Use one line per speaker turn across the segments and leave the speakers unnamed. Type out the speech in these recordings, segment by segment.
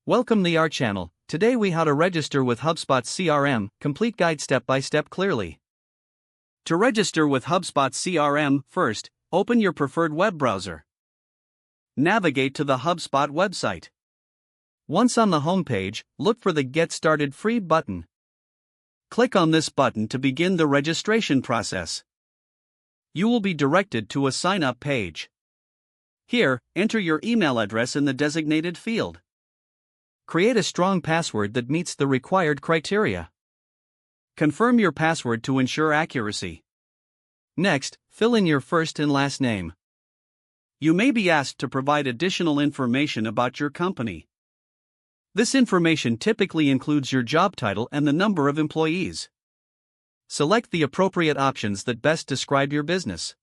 Welcome to our channel. Today we how to register with HubSpot CRM, complete guide step by step clearly. To register with HubSpot CRM, first, open your preferred web browser. Navigate to the HubSpot website. Once on the home page, look for the Get Started Free button. Click on this button to begin the registration process. You will be directed to a sign-up page. Here, enter your email address in the designated field. Create a strong password that meets the required criteria. Confirm your password to ensure accuracy. Next, fill in your first and last name. You may be asked to provide additional information about your company. This information typically includes your job title and the number of employees. Select the appropriate options that best describe your business.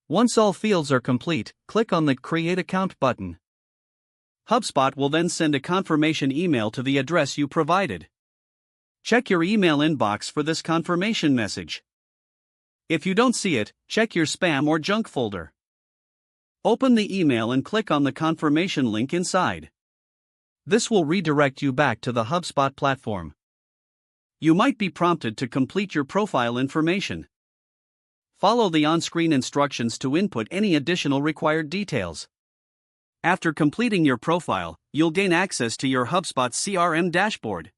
Once all fields are complete, click on the Create Account button. HubSpot will then send a confirmation email to the address you provided. Check your email inbox for this confirmation message. If you don't see it, check your spam or junk folder. Open the email and click on the confirmation link inside. This will redirect you back to the HubSpot platform. You might be prompted to complete your profile information. Follow the on-screen instructions to input any additional required details. After completing your profile, you'll gain access to your HubSpot CRM dashboard.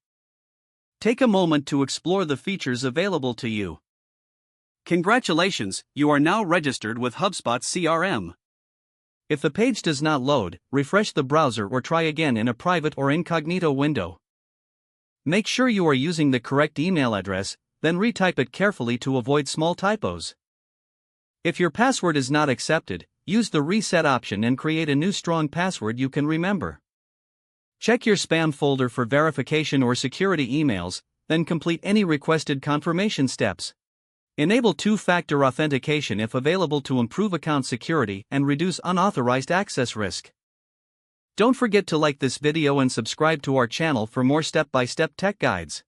Take a moment to explore the features available to you. Congratulations, you are now registered with HubSpot CRM. If the page does not load, refresh the browser or try again in a private or incognito window. Make sure you are using the correct email address, then retype it carefully to avoid small typos. If your password is not accepted, use the reset option and create a new strong password you can remember. Check your spam folder for verification or security emails, then complete any requested confirmation steps. Enable two-factor authentication if available to improve account security and reduce unauthorized access risk. Don't forget to like this video and subscribe to our channel for more step-by-step tech guides.